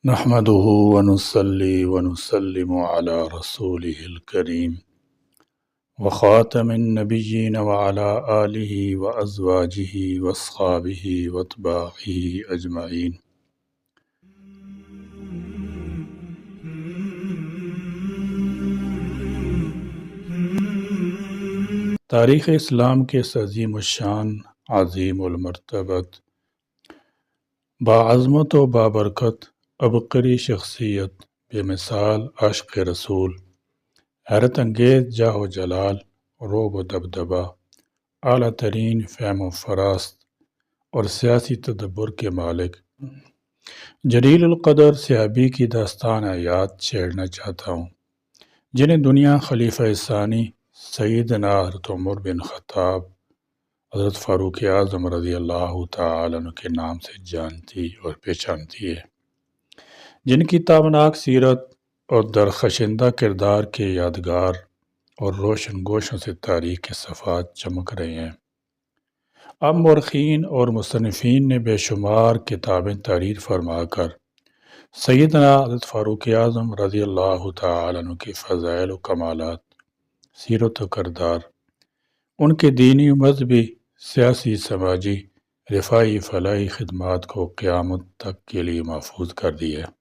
نحمده ونصلي ونسلم على رسوله الكريم وخاتم النبيين وعلى آله وأزواجه وأصحابه وأتباعه أجمعين. تاریخ اسلام کے اس عظیم الشان، عظیم المرتبت، باعظمت و بابرکت عبقری شخصیت، بے مثال عشق رسول، حیرت انگیز جاہ و جلال، روب و دبدبہ، اعلیٰ ترین فہم و فراست اور سیاسی تدبر کے مالک جلیل القدر صحابی کی داستان حیات چھیڑنا چاہتا ہوں، جنہیں دنیا خلیفہ ثانی سیدنا حضرت عمر بن خطاب، حضرت فاروق اعظم رضی اللہ تعالیٰ عنہ کے نام سے جانتی اور پہچانتی ہے، جن کی تابناک سیرت اور درخشندہ کردار کے یادگار اور روشن گوشوں سے تاریخ کے صفحات چمک رہے ہیں۔ اب مورخین اور مصنفین نے بے شمار کتابیں تحریر فرما کر سیدنا حضرت فاروق اعظم رضی اللہ تعالیٰ عنہ کے فضائل و کمالات، سیرت و کردار، ان کے دینی و مذہبی، سیاسی، سماجی، رفاعی، فلاحی خدمات کو قیامت تک کے لیے محفوظ کر دیا ہے۔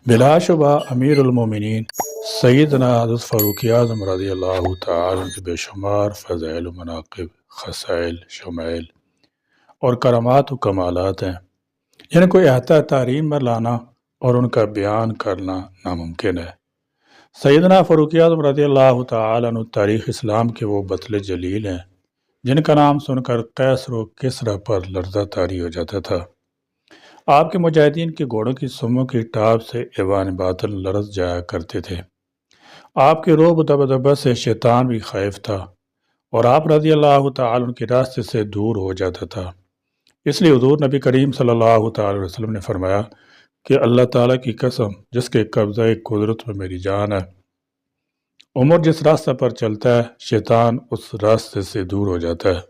بلا شبہ امیر المومنین سیدنا حضرت فاروق اعظم رضی اللہ تعالیٰ عنہ کے بے شمار فضائل و مناقب، خصائل، شمائل اور کرامات و کمالات ہیں، جن کو احاطہ تحریم میں لانا اور ان کا بیان کرنا ناممکن ہے۔ سیدنا فاروق اعظم رضی اللہ تعالیٰ عنہ تاریخ اسلام کے وہ بطل جلیل ہیں، جن کا نام سن کر قیصر و کسریٰ پر لرزہ طاری ہو جاتا تھا۔ آپ کے مجاہدین کے گھوڑوں کی سموں کی ٹاپ سے ایوان باطل لرز جایا کرتے تھے۔ آپ کے روب و دبدبہ سے شیطان بھی خائف تھا اور آپ رضی اللہ تعالیٰ عنہ کے راستے سے دور ہو جاتا تھا۔ اس لیے حضور نبی کریم صلی اللہ تعالی وسلم نے فرمایا کہ اللہ تعالیٰ کی قسم جس کے قبضہ قدرت میں میری جان ہے، عمر جس راستہ پر چلتا ہے شیطان اس راستے سے دور ہو جاتا ہے۔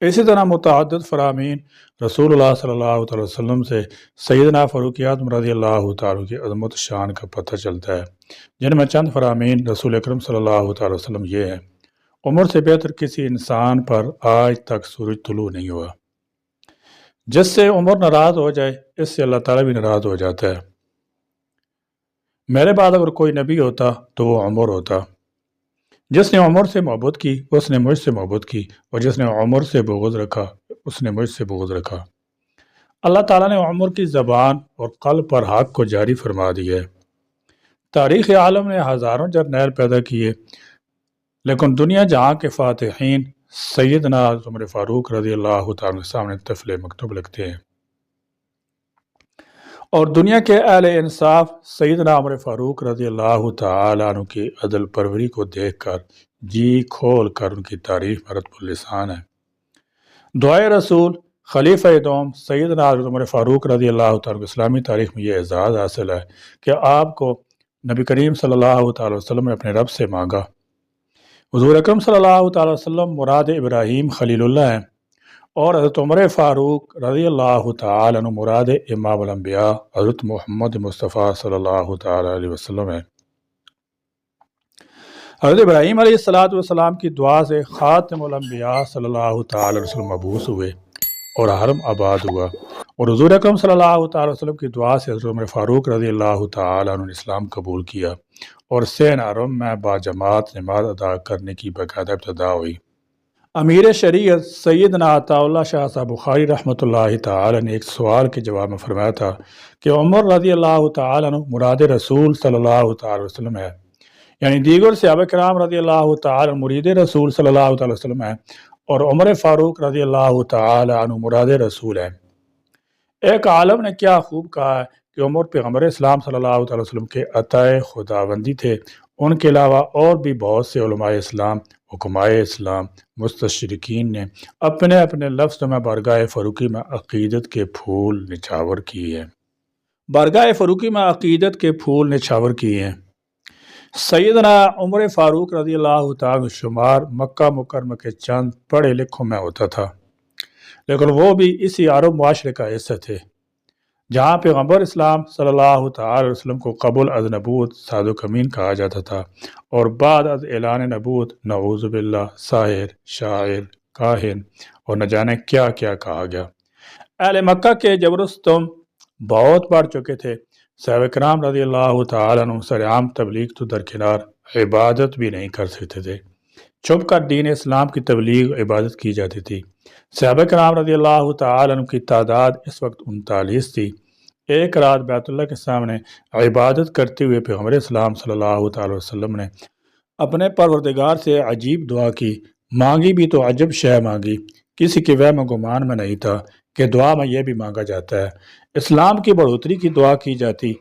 اسی طرح متعدد فرامین رسول اللہ صلی اللہ تعالی وسلم سے سیدنا فاروق اعظم رضی اللہ تعالیٰ کی عظمت شان کا پتہ چلتا ہے، جن میں چند فرامین رسول اکرم صلی اللہ تعالی وسلم یہ ہیں: عمر سے بہتر کسی انسان پر آج تک سورج طلوع نہیں ہوا۔ جس سے عمر ناراض ہو جائے اس سے اللہ تعالیٰ بھی ناراض ہو جاتا ہے۔ میرے بعد اگر کوئی نبی ہوتا تو وہ عمر ہوتا۔ جس نے عمر سے محبت کی اس نے مجھ سے محبت کی، اور جس نے عمر سے بغض رکھا اس نے مجھ سے بغض رکھا۔ اللہ تعالیٰ نے عمر کی زبان اور قلب پر حق کو جاری فرما دیا ہے۔ تاریخ عالم نے ہزاروں جرنیل پیدا کیے، لیکن دنیا جہاں کے فاتحین سیدنا عمر فاروق رضی اللہ تعالیٰ کے سامنے طفل مکتوب لکھتے ہیں، اور دنیا کے اہل انصاف سیدنا عمر فاروق رضی اللہ تعالیٰ عنہ کی عدل پروری کو دیکھ کر جی کھول کر ان کی تعریف میں رطب اللسان ہے۔ دعائے رسول خلیفہ دوم سیدنا عمر فاروق رضی اللہ تعالیٰ عنہ اسلامی تاریخ میں یہ اعزاز حاصل ہے کہ آپ کو نبی کریم صلی اللہ تعالی وسلم نے اپنے رب سے مانگا۔ حضور اکرم صلی اللہ تعالی وسلم مراد ابراہیم خلیل اللہ ہیں، اور حضرت عمر فاروق رضی اللہ تعالی عنہ مراد امام الانبیاء حضرت محمد مصطفیٰ صلی اللہ تعالی علیہ وسلم ہے۔ حضرت ابراہیم علیہ السلام کی دعا سے خاتم الانبیاء صلی اللہ تعالی علیہ وسلم مبعوث ہوئے اور حرم آباد ہوا، اور حضور اکرم صلی اللہ تعالی وسلم کی دعا سے حضرت عمر فاروق رضی اللہ تعالی عنہ نے اسلام قبول کیا، اور سین حرم میں باجماعت نماز ادا کرنے کی باقاعدہ ابتدا ہوئی۔ امیر شریعت سیدنا عطا اللہ شاہ صاحب بخاری رحمۃ اللہ تعالی نے ایک سوال کے جواب میں فرمایا تھا کہ عمر رضی اللہ تعالی عنہ مراد رسول صلی اللہ تعالی وسلم ہے، یعنی دیگر صحابہ کرام رضی اللہ تعالی عنہ مرید رسول صلی اللہ تعالی وسلم ہے، اور عمر فاروق رضی اللہ تعالی عنہ مراد رسول ہے۔ ایک عالم نے کیا خوب کہا ہے کہ عمر پیغمبر اسلام صلی اللہ تعالی وسلم کے عطائے خداوندی تھے، ان کے علاوہ اور بھی بہت سے علماء اسلام، حکمائے اسلام، مستشرقین نے اپنے اپنے لفظ میں بارگاہ فاروقی میں عقیدت کے پھول نچھاور کیے ہیں۔ بارگاہ فاروقی میں عقیدت کے پھول نچھاور کیے ہیں۔ سیدنا عمر فاروق رضی اللہ تعالیٰ شمار مکہ مکرمہ کے چند پڑھے لکھوں میں ہوتا تھا، لیکن وہ بھی اسی عرب معاشرے کا حصہ تھے جہاں پیغمبر اسلام صلی اللہ تعالی علیہ وسلم کو قبل از نبوت صادق امین کہا جاتا تھا، اور بعد از اعلان نبوت نعوذ باللہ ساحر، شاعر، کاہن اور نہ جانے کیا کیا کہا گیا۔ اہل مکہ کے جبر و ستم بہت بڑھ چکے تھے۔ صحابہ کرام رضی اللہ تعالیٰ عنہ سرعام تبلیغ تو درکنار عبادت بھی نہیں کر سکتے تھے۔ چھپ کر دین اسلام کی تبلیغ عبادت کی جاتی تھی۔ صحابہ کرام رضی اللہ تعالیٰ عنہ کی تعداد اس وقت 39 تھی۔ ایک رات بیت اللہ کے سامنے عبادت کرتے ہوئے پیغمبر اسلام صلی اللہ تعالی وسلم نے اپنے پروردگار سے عجیب دعا کی، مانگی بھی تو عجب شے مانگی، کسی کے وہم و گمان میں نہیں تھا کہ دعا میں یہ بھی مانگا جاتا ہے۔ اسلام کی بڑھوتری کی دعا کی جاتی،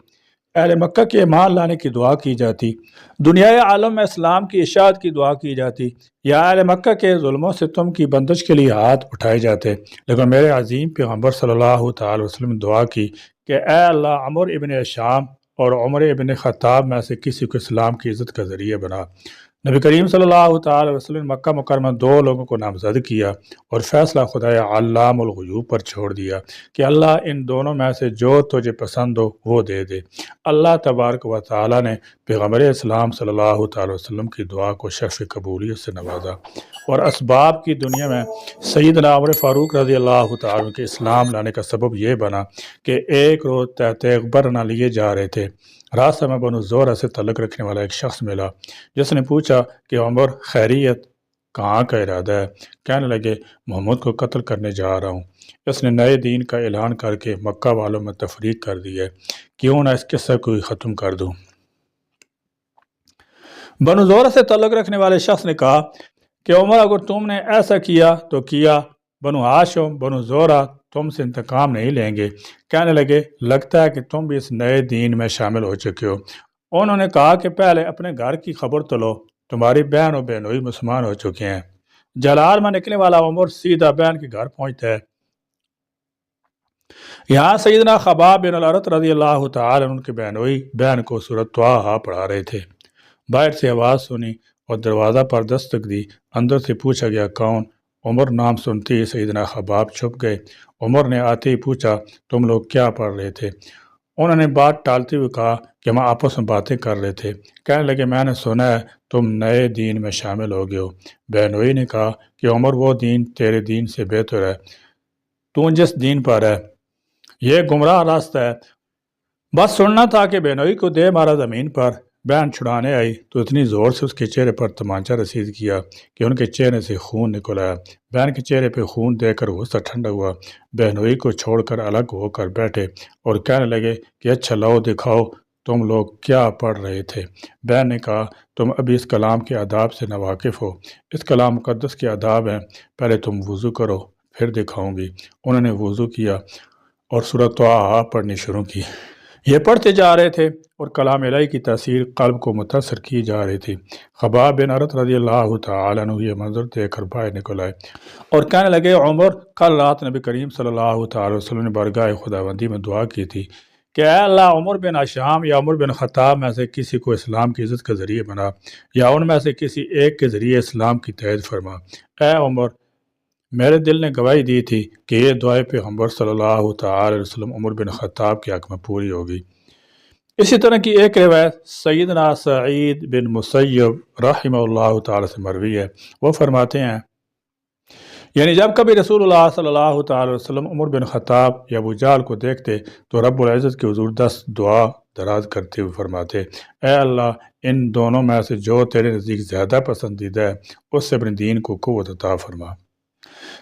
اہل مکہ کے ایمان لانے کی دعا کی جاتی، دنیائے عالم میں اسلام کی اشاعت کی دعا کی جاتی، یا اہل مکہ کے ظلم و ستم کی بندش کے لیے ہاتھ اٹھائے جاتے، لیکن میرے عظیم پیغمبر صلی اللہ تعالی وسلم نے دعا کی کہ اے اللہ عمر ابن ہشام اور عمر ابن خطاب میں سے کسی کو اسلام کی عزت کا ذریعہ بنا۔ نبی کریم صلی اللہ تعالی وسلم نے مکہ مکرمہ 2 لوگوں کو نامزد کیا اور فیصلہ خدائے علام الغیوب پر چھوڑ دیا کہ اللہ ان دونوں میں سے جو تجھے پسند ہو وہ دے دے۔ اللہ تبارک و تعالی نے پیغمبر اسلام صلی اللہ تعالی وسلم کی دعا کو شرف قبولیت سے نوازا، اور اسباب کی دنیا میں سیدنا عمر فاروق رضی اللہ تعالی عنہ کے اسلام لانے کا سبب یہ بنا کہ ایک روز تحت اخبر نہ لیے جا رہے تھے، راستہ میں بنو زورہ سے تعلق رکھنے والا ایک شخص ملا جس نے پوچھا کہ عمر خیریت، کہاں کا ارادہ ہے؟ کہنے لگے محمد کو قتل کرنے جا رہا ہوں، اس نے نئے دین کا اعلان کر کے مکہ والوں میں تفریق کر دی ہے، کیوں نہ اس قصہ کو ختم کر دوں۔ بنو زورہ سے تعلق رکھنے والے شخص نے کہا کہ عمر اگر تم نے ایسا کیا تو کیا، بنو ہاشم بنو زورہ تم سے انتقام نہیں لیں گے۔ کہنے لگے لگتا ہے کہ تم بھی اس نئے دین میں شامل ہو چکے ہو۔ انہوں نے کہا کہ پہلے اپنے گھر کی خبر تو لو، تمہاری بہن و بہنوئی مسلمان ہو چکے ہیں۔ جلال میں نکلنے والا عمر سیدھا بہن کے گھر پہنچتا ہے۔ یہاں سیدنا خباب بن الارت رضی اللہ تعالی عنہ کے بہنوئی بہن کو سورۃ طٰہٰ پڑھا رہے تھے۔ باہر سے آواز سنی اور دروازہ پر دستک دی، اندر سے پوچھا گیا کون؟ عمر نام سنتے ہی سیدنا خباب چھپ گئے۔ عمر نے آتے ہی پوچھا تم لوگ کیا پڑھ رہے تھے؟ انہوں نے بات ٹالتے ہوئے کہا کہ ہم آپس میں باتیں کر رہے تھے۔ کہنے لگے میں نے سنا ہے تم نئے دین میں شامل ہو گئے ہو۔ بہنوئی نے کہا کہ عمر وہ دین تیرے دین سے بہتر ہے، تو جس دین پر ہے یہ گمراہ راستہ ہے۔ بس سننا تھا کہ بہنوئی کو دے مارا زمین پر۔ بہن چھڑانے آئی تو اتنی زور سے اس کے چہرے پر تمانچہ رسید کیا کہ ان کے چہرے سے خون نکل آیا۔ بہن کے چہرے پہ خون دے کر غصہ ٹھنڈا ہوا، بہنوئی کو چھوڑ کر الگ ہو کر بیٹھے اور کہنے لگے کہ اچھا لاؤ دکھاؤ تم لوگ کیا پڑھ رہے تھے۔ بہن نے کہا تم ابھی اس کلام کے آداب سے ناواقف ہو، اس کلام مقدس کے آداب ہیں، پہلے تم وضو کرو پھر دکھاؤں گی۔ انہوں نے وضو کیا اور سورۃ طٰہٰ پڑھنی شروع کی۔ یہ پڑھتے جا رہے تھے اور کلام الہی کی تاثیر قلب کو متاثر کی جا رہی تھی۔ خباب بن ارت رضی اللہ تعالی عنہ یہ منظر دیکھ کر باہر نکل آئے اور کہنے لگے عمر کل رات نبی کریم صلی اللہ تعالی وسلم نے بارگاہ خداوندی میں دعا کی تھی کہ اے اللہ عمر بن ہشام یا عمر بن خطاب میں سے کسی کو اسلام کی عزت کا ذریعہ بنا، یا ان میں سے کسی ایک کے ذریعے اسلام کی تائید فرما۔ اے عمر میرے دل نے گواہی دی تھی کہ یہ دعائے پیغمبر صلی اللہ تعالی وسلم عمر بن خطاب کے حق میں پوری ہوگی۔ اسی طرح کی ایک روایت سیدنا سعید بن مسیب رحمہ اللہ تعالی سے مروی ہے۔ وہ فرماتے ہیں یعنی جب کبھی رسول اللہ صلی اللہ تعالی وسلم عمر بن خطاب یا ابو جہل کو دیکھتے تو رب العزت کے حضور 10 دعا دراز کرتے ہوئے فرماتے اے اللہ ان دونوں میں سے جو تیرے نزدیک زیادہ پسندیدہ ہے اس سے اپنے دین کو قوت عطا فرما۔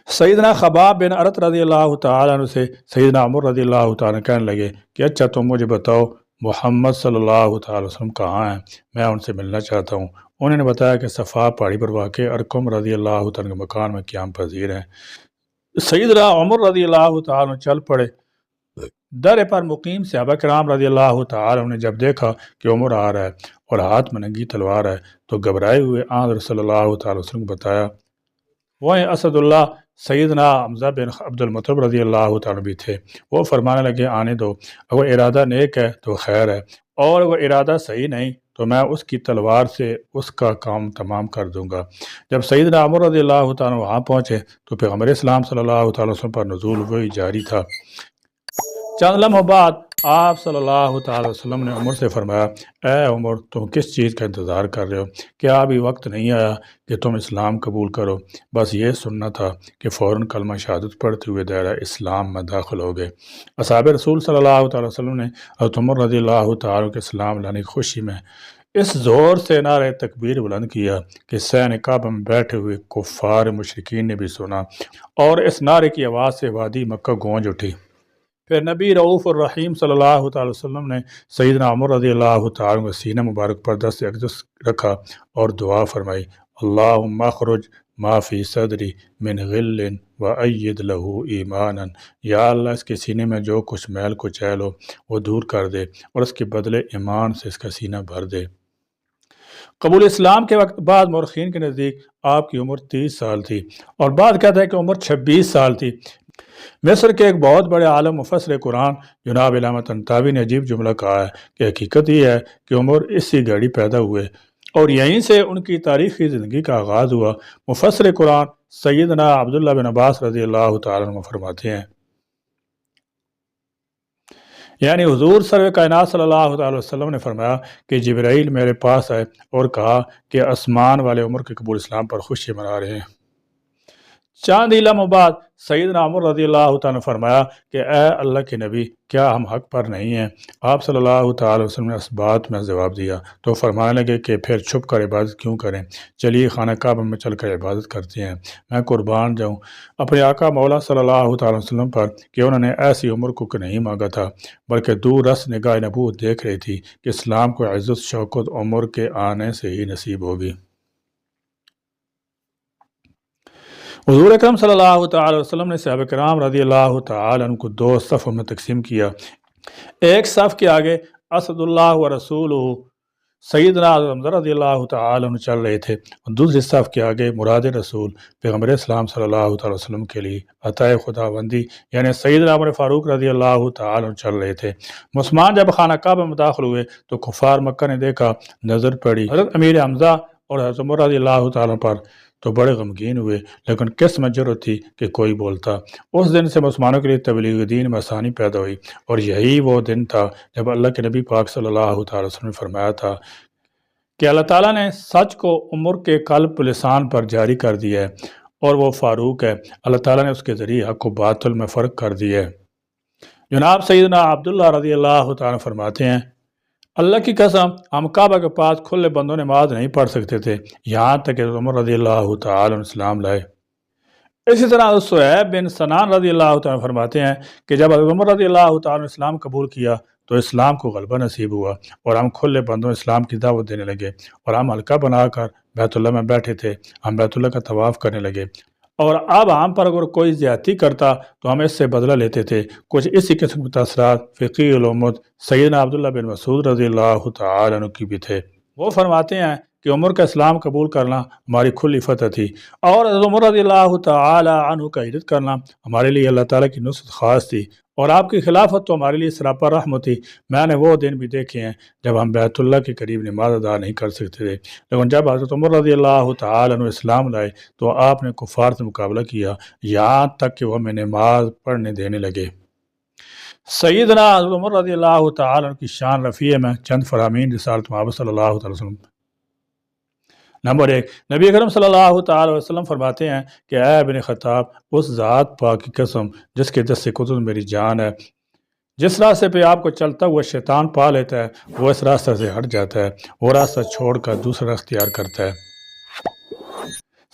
سیدنا خباب بن ارت رضی اللہ تعالیٰ عنہ سے سیدنا عمر رضی اللہ تعالیٰ عنہ کہنے لگے کہ اچھا تم مجھے بتاؤ محمد صلی اللہ تعالی وسلم کہاں ہیں، میں ان سے ملنا چاہتا ہوں۔ انہوں نے بتایا کہ صفا پہاڑی پر واقع ارقم رضی اللہ تعالیٰ کے مکان میں قیام پذیر ہیں۔ سیدنا عمر رضی اللہ تعالیٰ عنہ چل پڑے۔ در پر مقیم صحابہ کرام رضی اللہ تعالیٰ عنہ نے جب دیکھا کہ عمر آ رہا ہے اور ہاتھ میں ننگی تلوار ہے تو گھبرائے ہوئے آن صلی اللہ تعالی وسلم کو بتایا۔ وہیں اسد اللہ سیدنا حمزہ بن عبد المطلب رضی اللہ تعالیٰ بھی تھے۔ وہ فرمانے لگے آنے دو، اگر ارادہ نیک ہے تو خیر ہے اور اگر ارادہ صحیح نہیں تو میں اس کی تلوار سے اس کا کام تمام کر دوں گا۔ جب سیدنا عمر رضی اللہ تعالیٰ وہاں پہنچے تو پیغمبر اسلام صلی اللہ تعالیٰ وسلم پر نزول وحی جاری تھا۔ چند لمحوں بعد آپ صلی اللہ تعالی وسلم نے عمر سے فرمایا، اے عمر، تم کس چیز کا انتظار کر رہے ہو؟ کیا ابھی وقت نہیں آیا کہ تم اسلام قبول کرو؟ بس یہ سننا تھا کہ فوراً کلمہ شہادت پڑھتے ہوئے دائرہ اسلام میں داخل ہو گئے۔ اصحاب رسول صلی اللہ تعالی وسلم نے حضرت عمر رضی اللہ تعالیٰ کے اسلام لانے کی خوشی میں اس زور سے نعرہ تکبیر بلند کیا کہ صحن کعبہ میں بیٹھے ہوئے کفار مشرکین نے بھی سنا، اور اس نعرے کی آواز سے وادی مکہ گونج اٹھی۔ پھر نبی رعوف الرحیم صلی اللہ تعالی وسلم نے سیدنا عمر رضی اللہ تعالیٰ کا سینہ مبارک پر دست اقدس رکھا اور دعا فرمائی، اللہم اخرج ما فی صدری من غل وأید لہ ایمانا، یا اللہ اس کے سینے میں جو کچھ میل کچیل ہو وہ دور کر دے اور اس کے بدلے ایمان سے اس کا سینہ بھر دے۔ قبول اسلام کے وقت بعد مورخین کے نزدیک آپ کی عمر 30 سال تھی، اور بعد کہتا ہے کہ عمر 26 سال تھی۔ مصر کے ایک بہت بڑے عالم مفسر قرآن جناب علامہ طنطاوی نے عجیب جملہ کہا ہے کہ حقیقت یہ ہے کہ عمر اسی گھڑی پیدا ہوئے اور یہیں سے ان کی تاریخی زندگی کا آغاز ہوا۔ مفسر قرآن سیدنا عبداللہ بن عباس رضی اللہ تعالیٰ عنہ فرماتے ہیں، یعنی حضور سرور کائنات صلی اللہ علیہ وسلم نے فرمایا کہ جبرائیل میرے پاس آئے اور کہا کہ آسمان والے عمر کے قبول اسلام پر خوشی منا رہے ہیں۔ چاند ہی لمحوں بعد سیدنا عمر رضی اللہ تعالیٰ نے فرمایا کہ اے اللہ کے نبی، کیا ہم حق پر نہیں ہیں؟ آپ صلی اللہ تعالی وسلم نے اس بات میں جواب دیا تو فرمانے لگے کہ پھر چھپ کر عبادت کیوں کریں؟ چلیے خانہ کعبہ میں چل کر عبادت کرتے ہیں۔ میں قربان جاؤں اپنے آقا مولا صلی اللہ تعالی وسلم پر کہ انہوں نے ایسی عمر کو نہیں مانگا تھا، بلکہ دور رس نگاہ نبوت دیکھ رہی تھی کہ اسلام کو عزت شوکت عمر کے آنے سے ہی نصیب ہوگی۔ حضور اکرم صلی اللہ تعالی وسلم نے صحابہ کرام رضی اللہ تعالی عنہ کو 2 صفوں میں تقسیم کیا۔ ایک صف کے آگے اسد اللہ و رسولہ سیدنا حمزہ رضی اللہ تعالی عنہ چل رہے تھے، اور دوسری صف کے آگے مراد رسول پیغمبر اسلام صلی اللہ تعالی وسلم کے لیے عطائے خداوندی یعنی سیدنا عمر فاروق رضی اللہ تعالی عنہ چل رہے تھے۔ مسلمان جب خانہ کعبہ میں داخل ہوئے تو کفار مکہ نے دیکھا، نظر پڑی حضرت امیر حمزہ اور حضرت عمر رضی اللہ تعالی پر تو بڑے غمگین ہوئے، لیکن کس میں جرأت تھی کہ کوئی بولتا۔ اس دن سے مسلمانوں کے لیے تبلیغ دین میں آسانی پیدا ہوئی، اور یہی وہ دن تھا جب اللہ کے نبی پاک صلی اللہ تعالی وسلم نے فرمایا تھا کہ اللہ تعالیٰ نے سچ کو عمر کے قلب لسان پر جاری کر دیا ہے، اور وہ فاروق ہے۔ اللہ تعالیٰ نے اس کے ذریعے حق و باطل میں فرق کر دیا ہے۔ جناب سیدنا عبداللہ رضی اللہ تعالیٰ فرماتے ہیں، اللہ کی قسم ہم کعبہ کے پاس کھلے بندوں نماز نہیں پڑھ سکتے تھے، یہاں تک کہ عمر رضی اللہ تعالی عنہ اسلام لائے۔ اسی طرح صہیب بن سنان رضی اللہ تعالی عنہ فرماتے ہیں کہ جب عمر رضی اللہ تعالی عنہ اسلام قبول کیا تو اسلام کو غلبہ نصیب ہوا، اور ہم کھلے بندوں اسلام کی دعوت دینے لگے، اور ہم حلقہ بنا کر بیت اللہ میں بیٹھے تھے، ہم بیت اللہ کا طواف کرنے لگے، اور اب ہم پر اگر کوئی زیادتی کرتا تو ہم اس سے بدلہ لیتے تھے۔ کچھ اسی قسم کے تاثرات فقی علومت سیدنا عبداللہ بن مسعود رضی اللہ تعالی عنہ کی بھی تھے۔ وہ فرماتے ہیں کہ عمر کا اسلام قبول کرنا ہماری کھلی فتح تھی، اور عمر رضی اللہ تعالی عنہ کا ہجرت کرنا ہمارے لیے اللہ تعالیٰ کی نصرت خاص تھی، اور آپ کی خلافت تو ہمارے لیے سراپا رحمت تھی۔ میں نے وہ دن بھی دیکھے ہیں جب ہم بیت اللہ کے قریب نماز ادا نہیں کر سکتے تھے، لیکن جب حضرت عمر رضی اللہ تعالی عنہ اسلام لائے تو آپ نے کفار سے مقابلہ کیا، یہاں تک کہ وہ ہمیں نماز پڑھنے دینے لگے۔ سیدنا حضرت عمر رضی اللہ تعالی عنہ کی شان رفیع میں چند فرامین رسالت محمد صلی اللہ تعالی وسلم۔ نمبر 1، نبی اکرم صلی اللہ تعالی وسلم فرماتے ہیں کہ اے ابن خطاب، اس ذات پاک کی قسم جس کے دست قدرت میری جان ہے، جس راستے پہ آپ کو چلتا ہوا شیطان پا لیتا ہے وہ اس راستہ سے ہٹ جاتا ہے، وہ راستہ چھوڑ کر دوسرا اختیار کرتا ہے۔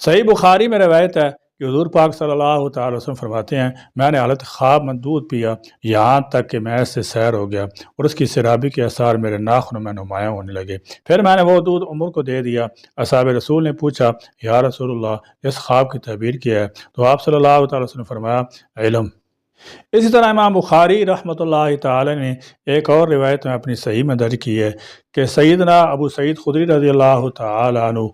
صحیح بخاری میں روایت ہے کہ حضور پاک صلی اللہ تعالی وسلم فرماتے ہیں، میں نے حالت خواب میں دودھ پیا یہاں تک کہ میں اس سے سیر ہو گیا، اور اس کی سرابی کے اثار میرے ناخنوں میں نمایاں ہونے لگے۔ پھر میں نے وہ دودھ عمر کو دے دیا۔ اصحاب رسول نے پوچھا، یا رسول اللہ، اس خواب کی تعبیر کیا ہے؟ تو آپ صلی اللہ تعالی وسلم نے فرمایا، علم۔ اسی طرح امام بخاری رحمۃ اللہ تعالی نے ایک اور روایت میں اپنی صحیح میں درج کی ہے کہ سیدنا ابو سعید خدری رضی اللہ تعالی عنہ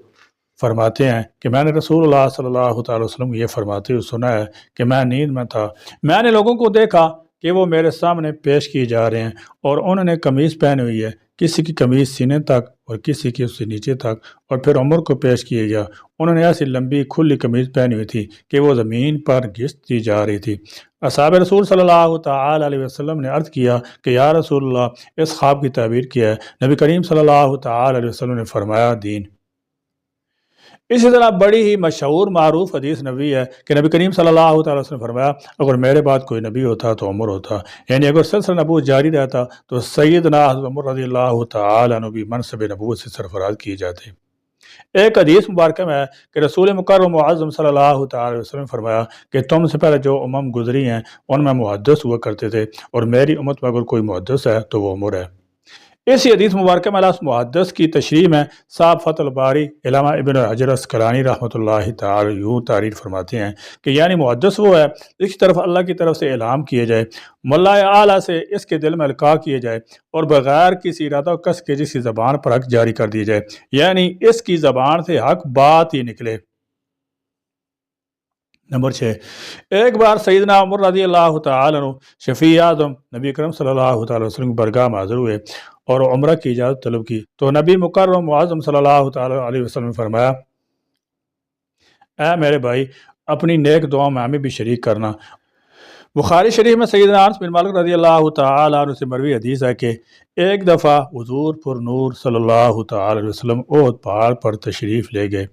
فرماتے ہیں کہ میں نے رسول اللہ صلی اللہ تعالی وسلم کو یہ فرماتے ہوئے سنا ہے کہ میں نیند میں تھا، میں نے لوگوں کو دیکھا کہ وہ میرے سامنے پیش کی جا رہے ہیں اور انہوں نے قمیض پہنی ہوئی ہے، کسی کی قمیض سینے تک اور کسی کی اس سے نیچے تک، اور پھر عمر کو پیش کیا گیا، انہوں نے ایسی لمبی کھلی قمیض پہنی ہوئی تھی کہ وہ زمین پر گھستی جا رہی تھی۔ اصحاب رسول صلی اللہ تعالی علیہ وسلم نے عرض کیا کہ یا رسول اللہ، اس خواب کی تعبیر کیا ہے؟ نبی کریم صلی اللہ تعالی علیہ وسلم نے فرمایا، دین۔ اسی طرح بڑی ہی مشہور معروف حدیث نبی ہے کہ نبی کریم صلی اللہ تعالی وسلم نے فرمایا، اگر میرے بعد کوئی نبی ہوتا تو عمر ہوتا، یعنی اگر سلسلہ نبوت جاری رہتا تو سیدنا حضرت عمر رضی اللہ تعالی عنہ بھی منصب نبوت سے سرفراز کیے جاتے۔ ایک حدیث مبارکہ میں ہے کہ رسول مکرم معظم صلی اللہ تعالی وسلم نے فرمایا کہ تم سے پہلے جو امم گزری ہیں ان میں محدث ہوا کرتے تھے، اور میری امت میں اگر کوئی محدث ہے تو وہ عمر ہے۔ اسی حدیث مبارکہ میں لفظ محدث کی تشریح میں صاحب فتح الباری علامہ ابن حجر اسقلانی رحمۃ اللہ تعالی یوں تعریف فرماتے ہیں کہ یعنی محدث وہ ہے جس کی طرف اللہ کی طرف سے اعلام کیے جائے، ملائے اعلیٰ سے اس کے دل میں القاء کیے جائے، اور بغیر کسی ارادہ و قصد کے جس کی زبان پر حق جاری کر دیے جائے، یعنی اس کی زبان سے حق بات ہی نکلے۔ نمبر 6، ایک بار سیدنا عمر رضی اللہ تعالی عنہ شفیع اعظم نبی اکرم صلی اللہ تعالی وسلم کی برگاہ میں حاضر ہوئے اور عمرہ کی اجازت طلب کی، تو نبی مکرم معظم صلی اللہ تعالی علیہ وسلم نے فرمایا، اے میرے بھائی، اپنی نیک دعاؤں میں ہمیں بھی شریک کرنا۔ بخاری شریف میں سیدنا انس بن مالک رضی اللہ تعالی عنہ سے مروی حدیث ہے کہ ایک دفعہ حضور پر نور صلی اللہ تعالی علیہ وسلم احد پہاڑ پر تشریف لے گئے،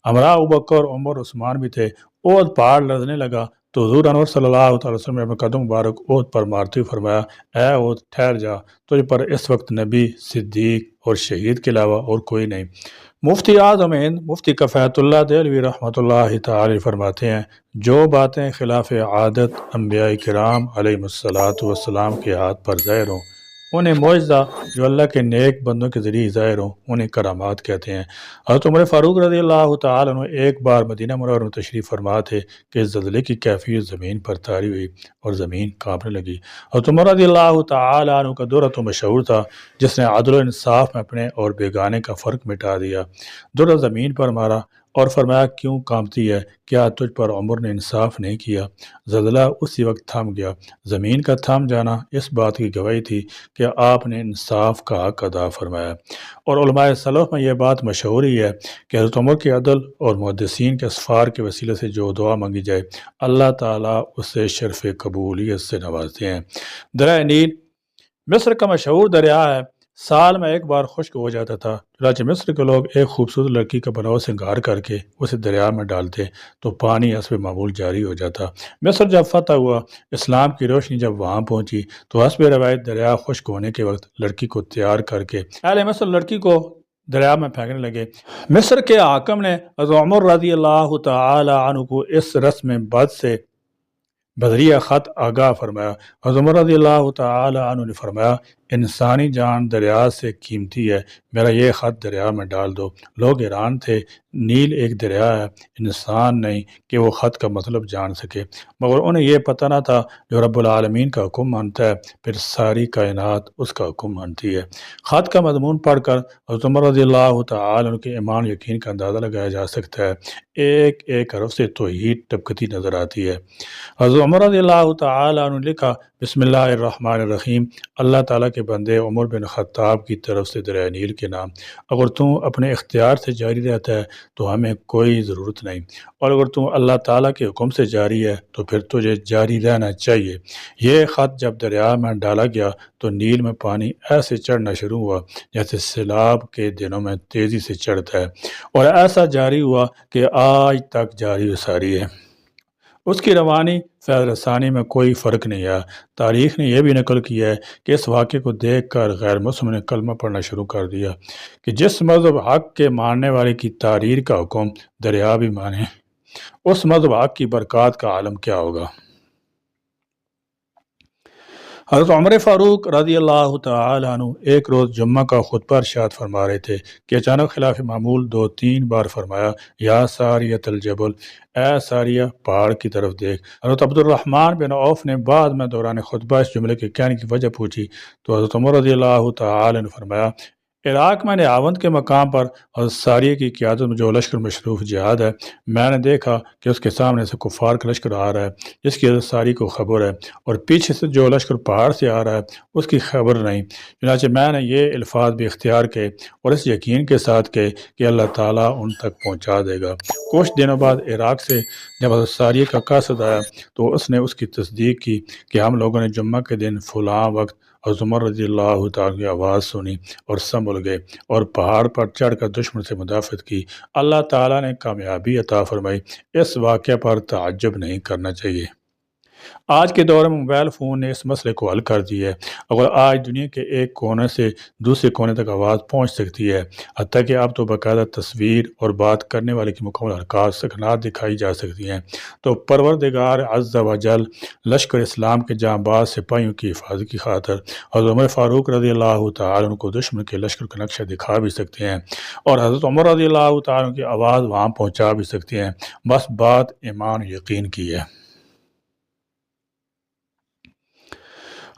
ہمراہ ابوبکر، عمر، عثمان بھی تھے۔ احد پہاڑ لرزنے لگا تو حضور انور صلی اللہ تعالی وسلم نے اپنے قدم مبارک احد پر مارتے ہوئے فرمایا، اے احد، ٹھہر جا، تجھ پر اس وقت نبی، صدیق اور شہید کے علاوہ اور کوئی نہیں۔ مفتی اعظم ہند مفتی کفایت اللہ دہلوی رحمۃ اللہ تعالی فرماتے ہیں، جو باتیں خلاف عادت انبیاء کرام علیہ الصلاۃ والسلام کے ہاتھ پر ظاہر ہوں انہیں معجزہ، جو اللہ کے نیک بندوں کے ذریعے ظاہر ہوں انہیں کرامات کہتے ہیں۔ حضرت عمر فاروق رضی اللہ تعالی عنہ ایک بار مدینہ منورہ میں تشریف فرما تھے کہ زلزلے کی کیفیت زمین پر طاری ہوئی اور زمین کانپنے لگی۔ حضرت عمر رضی اللہ تعالی عنہ کا دورہ تو مشہور تھا جس نے عدل و انصاف میں اپنے اور بیگانے کا فرق مٹا دیا۔ دورہ زمین پر مارا اور فرمایا، کیوں کانپتی ہے؟ کیا تجھ پر عمر نے انصاف نہیں کیا؟ زلزلہ اسی وقت تھم گیا۔ زمین کا تھم جانا اس بات کی گواہی تھی کہ آپ نے انصاف کا حق ادا فرمایا۔ اور علماء سلف میں یہ بات مشہور ہی ہے کہ حضرت عمر کے عدل اور محدثین کے اسفار کے وسیلے سے جو دعا مانگی جائے اللہ تعالیٰ اسے شرف قبولیت سے نوازتے ہیں۔ دریا نیل مصر کا مشہور دریا ہے، سال میں ایک بار خشک ہو جاتا تھا، چنانچہ مصر کے لوگ ایک خوبصورت لڑکی کا بناؤ سنگار کر کے اسے دریا میں ڈالتے تو پانی حسب معمول جاری ہو جاتا۔ مصر جب فتح ہوا، اسلام کی روشنی جب وہاں پہنچی تو حسب روایت دریا خشک ہونے کے وقت لڑکی کو تیار کر کے اہل مصر لڑکی کو دریا میں پھینکنے لگے۔ مصر کے حاکم نے حضرت عمر رضی اللہ تعالی عنہ کو اس رسم بد سے بذریعہ خط آگاہ فرمایا۔ حضرت عمر رضی اللہ تعالی عنہ نے فرمایا، انسانی جان دریا سے قیمتی ہے، میرا یہ خط دریا میں ڈال دو۔ لوگ حیران تھے، نیل ایک دریا ہے، انسان نہیں کہ وہ خط کا مطلب جان سکے، مگر انہیں یہ پتہ نہ تھا جو رب العالمین کا حکم مانتا ہے پھر ساری کائنات اس کا حکم مانتی ہے۔ خط کا مضمون پڑھ کر حضرت عمر رضی اللہ تعالی عنہ کے ایمان یقین کا اندازہ لگایا جا سکتا ہے۔ ایک ایک حرف سے توحید ٹپکتی نظر آتی ہے۔ حضرت عمر رضی اللہ تعالی عنہ نے لکھا، بسم اللہ الرحمن الرحیم، اللہ تعالیٰ کے بندے عمر بن خطاب کی طرف سے دریا نیل کے نام، اگر تم اپنے اختیار سے جاری رہتا ہے تو ہمیں کوئی ضرورت نہیں، اور اگر تم اللہ تعالیٰ کے حکم سے جاری ہے تو پھر تجھے جاری رہنا چاہیے۔ یہ خط جب دریا میں ڈالا گیا تو نیل میں پانی ایسے چڑھنا شروع ہوا جیسے سیلاب کے دنوں میں تیزی سے چڑھتا ہے، اور ایسا جاری ہوا کہ آج تک جاری و ساری ہے۔ اس کی روانی فیض رسانی میں کوئی فرق نہیں آیا۔ تاریخ نے یہ بھی نقل کیا ہے کہ اس واقعے کو دیکھ کر غیر مسلم نے کلمہ پڑھنا شروع کر دیا کہ جس مذہب حق کے ماننے والے کی تحریر کا حکم دریا بھی مانے، اس مذہب حق کی برکات کا عالم کیا ہوگا۔ حضرت عمر فاروق رضی اللہ تعالی عنہ ایک روز جمعہ کا خطبہ ارشاد فرما رہے تھے کہ اچانک خلاف معمول 2-3 بار فرمایا، یا ساریۃ الجبل، اے ساریہ پہاڑ کی طرف دیکھ۔ حضرت عبد الرحمن بن عوف نے بعد میں دوران خطبہ اس جملے کے کہنے کی وجہ پوچھی تو حضرت عمر رضی اللہ تعالی عنہ فرمایا، عراق میں نہاوند کے مقام پر حضرت ساریہ کی قیادت میں جو لشکر مشروف جہاد ہے، میں نے دیکھا کہ اس کے سامنے سے کفار کا لشکر آ رہا ہے جس کی حضرت ساری کو خبر ہے، اور پیچھے سے جو لشکر پہاڑ سے آ رہا ہے اس کی خبر نہیں۔ چنانچہ میں نے یہ الفاظ بھی اختیار کیے اور اس یقین کے ساتھ کہے کہ اللہ تعالیٰ ان تک پہنچا دے گا۔ کچھ دنوں بعد عراق سے جب حضرت ساریہ کا قاصد آیا تو اس نے اس کی تصدیق کی کہ ہم لوگوں نے جمعہ کے دن فلاں وقت حضرت عمر رضی اللہ تعالیٰ کی آواز سنی اور سنبھل گئے اور پہاڑ پر چڑھ کر دشمن سے مدافعت کی۔ اللہ تعالیٰ نے کامیابی عطا فرمائی۔ اس واقعہ پر تعجب نہیں کرنا چاہیے۔ آج کے دور میں موبائل فون نے اس مسئلے کو حل کر دیا ہے۔ اگر آج دنیا کے ایک کونے سے دوسرے کونے تک آواز پہنچ سکتی ہے، حتیٰ کہ اب تو باقاعدہ تصویر اور بات کرنے والے کی مکمل حرکات سکنات دکھائی جا سکتی ہیں، تو پروردگار عز و جل لشکر اسلام کے جانباز سپاہیوں کی حفاظت کی خاطر حضرت عمر فاروق رضی اللہ تعالیٰ عنہ کو دشمن کے لشکر کا نقشہ دکھا بھی سکتے ہیں اور حضرت عمر رضی اللہ تعالیٰ عنہ کی آواز وہاں پہنچا بھی سکتے ہیں۔ بس بات ایمان یقین کی ہے۔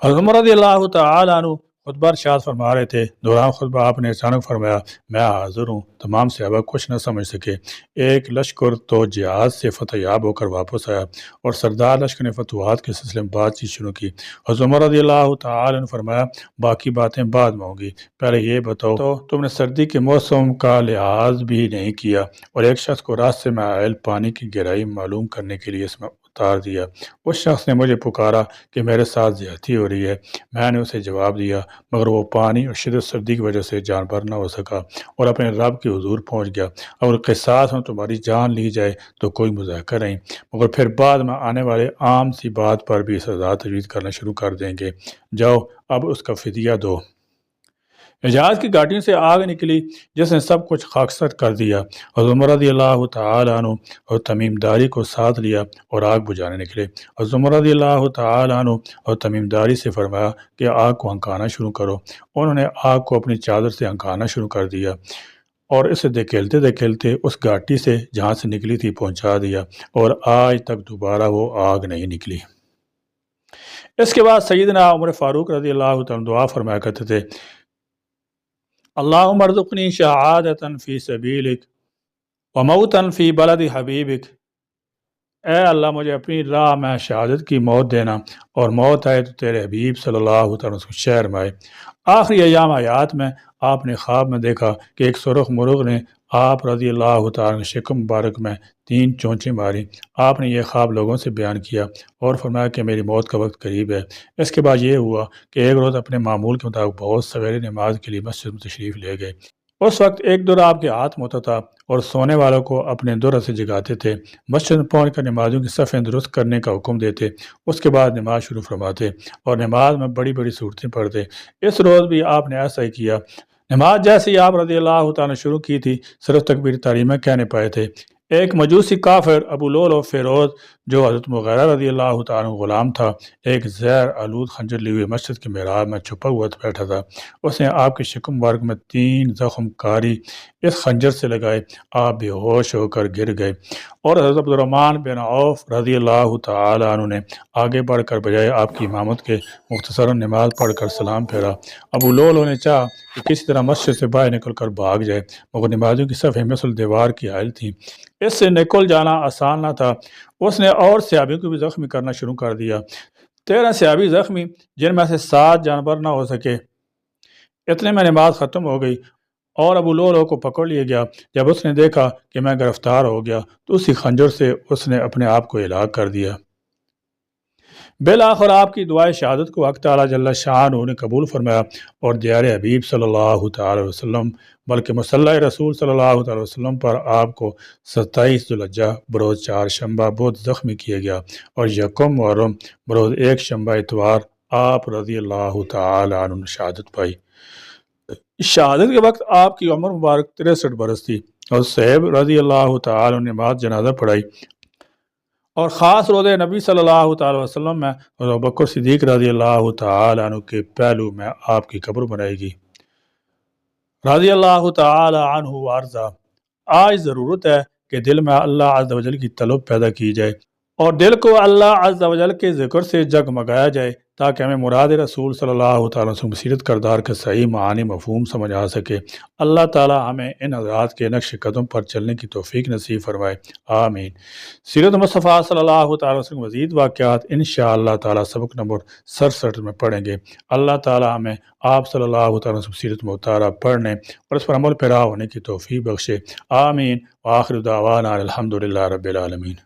حضرت عمر رضی اللہ تعالیٰ عنہ خطبہ ارشاد فرما رہے تھے۔ دوران خطبہ آپ نے اچانک فرمایا، میں حاضر ہوں۔ تمام صحابہ کچھ نہ سمجھ سکے۔ ایک لشکر تو جہاز سے فتح یاب ہو کر واپس آیا اور سردار لشکر نے فتوحات کے سلسلے میں بات چیت شروع کی۔ حضرت عمر رضی اللہ تعالیٰ عنہ فرمایا، باقی باتیں بعد میں ہوں گی، پہلے یہ بتاؤ تو تم نے سردی کے موسم کا لحاظ بھی نہیں کیا اور ایک شخص کو راستے میں آئل پانی کی گہرائی معلوم کرنے کے لیے اس میں اتار دیا۔ اس شخص نے مجھے پکارا کہ میرے ساتھ زیادتی ہو رہی ہے۔ میں نے اسے جواب دیا، مگر وہ پانی اور شدت سردی کی وجہ سے جانبر نہ ہو سکا اور اپنے رب کے حضور پہنچ گیا۔ اگر قصاص میں تمہاری جان لی جائے تو کوئی مذاکرہ نہیں، مگر پھر بعد میں آنے والے عام سی بات پر بھی سزا تجویز کرنا شروع کر دیں گے۔ جاؤ اب اس کا فدیہ دو۔ حجاز کی گھاٹیوں سے آگ نکلی جس نے سب کچھ خاکستر کر دیا۔ حضرت عمر رضی اللہ تعالیٰ عنہ اور تمیم داری کو ساتھ لیا اور آگ بجھانے نکلے۔ حضرت عمر رضی اللہ تعالیٰ عنہ اور تمیم داری سے فرمایا کہ آگ کو ہنکانا شروع کرو۔ انہوں نے آگ کو اپنی چادر سے ہنکانا شروع کر دیا اور اسے دھکیلتے دھکیلتے اس گھاٹی سے جہاں سے نکلی تھی پہنچا دیا، اور آج تک دوبارہ وہ آگ نہیں نکلی۔ اس کے بعد سیدنا عمر فاروق رضی اللہ تعالیٰ دعا فرمایا کرتے تھے، اللہم ارزقنی شہادتا فی سبیلک وموتا فی بلد حبیبک۔ اے اللہ مجھے اپنی راہ میں شہادت کی موت دینا اور موت آئے تو تیرے حبیب صلی اللہ تعالیٰ وسلم شہر میں آئے۔ آخری ایام حیات میں آپ نے خواب میں دیکھا کہ ایک سرخ مرغ نے آپ رضی اللہ تعالیٰ کے شکم مبارک میں 3 چونچیں ماری۔ آپ نے یہ خواب لوگوں سے بیان کیا اور فرمایا کہ میری موت کا وقت قریب ہے۔ اس کے بعد یہ ہوا کہ ایک روز اپنے معمول کے مطابق بہت سویرے نماز کے لیے مسجد میں تشریف لے گئے۔ اس وقت ایک در آپ کے ہاتھ میں ہوتا تھا اور سونے والوں کو اپنے در سے جگاتے تھے۔ مسجد میں پہنچ کر نمازیوں کی صفیں درست کرنے کا حکم دیتے، اس کے بعد نماز شروع فرماتے اور نماز میں بڑی بڑی صورتیں پڑھتے۔ اس روز بھی آپ نے ایسا ہی کیا۔ نماز جیسے ہی آپ رضی اللہ تعالیٰ نے شروع کی تھی، صرف تکبیر تحریمہ کہنے پائے تھے۔ ایک مجوسی کافر ابو لولو فیروز جو حضرت مغیرہ رضی اللہ تعالیٰ عنہ غلام تھا، ایک زہر آلود خنجر لیے ہوئے مسجد کے محراب میں چھپا ہوا بیٹھا تھا۔ اس نے آپ کے شکم مبارک میں 3 زخم کاری اس خنجر سے لگائے۔ آپ بے ہوش ہو کر گر گئے اور حضرت عبدالرحمن بن عوف رضی اللہ تعالیٰ عنہ نے آگے بڑھ کر بجائے آپ کی امامت کے مختصراً نماز پڑھ کر سلام پھیرا۔ ابو لولو نے چاہا کہ کسی طرح مسجد سے باہر نکل کر بھاگ جائے، مگر نمازیوں کی صفیں مثل دیوار کی حائل تھیں، اس سے نکل جانا آسان نہ تھا۔ اس نے اور صحابیوں کو بھی زخمی کرنا شروع کر دیا۔ 13 صحابی زخمی، جن میں سے 7 جانبر نہ ہو سکے۔ اتنے میں نماز ختم ہو گئی اور ابو لولو کو پکڑ لیا گیا۔ جب اس نے دیکھا کہ میں گرفتار ہو گیا تو اسی خنجر سے اس نے اپنے آپ کو ہلاک کر دیا۔ بالآخر آپ کی دعائے شہادت کو حق تعالیٰ جل شانہ نے قبول فرمایا اور دیار حبیب صلی اللہ تعالی وسلم بلکہ مصلی رسول صلی اللہ تعالی وسلم پر آپ کو 27 ذوالحجہ بروز 4 شنبہ بہت زخمی کیا گیا اور یکم محرم بروز 1 شنبہ اتوار آپ رضی اللہ تعالی عنہ نے شہادت پائی۔ شہادت کے وقت آپ کی عمر مبارک 63 برس تھی اور صہیب رضی اللہ تعالی عنہ نے نماز جنازہ پڑھائی اور خاص روضہ نبی صلی اللہ تعالی وسلم میں ابوبکر صدیق رضی اللہ تعالی عنہ کے پہلو میں آپ کی قبر بنائی گئی۔ رضی اللہ تعالی عنہ وارضا۔ آج ضرورت ہے کہ دل میں اللہ عز و جل کی طلب پیدا کی جائے اور دل کو اللہ عز و جل کے ذکر سے جگمگایا جائے تاکہ ہمیں مراد رسول صلی اللہ تعالیٰ وسلم کی سیرت کردار کے صحیح معانی مفہوم سمجھ آ سکے۔ اللہ تعالیٰ ہمیں ان حضرات کے نقش قدم پر چلنے کی توفیق نصیب فرمائے، آمین۔ سیرت مصطفیٰ صلی اللہ تعالیٰ وسلم کے مزید واقعات انشاءاللہ تعالیٰ سبق نمبر 67 میں پڑھیں گے۔ اللہ تعالیٰ ہمیں آپ صلی اللہ تعالیٰ وسلم کی سیرت مطالعہ پڑھنے اور اس پر عمل پیرا ہونے کی توفیق بخشے، آمین۔ وآخر دعوانا الحمدللہ رب العالمین۔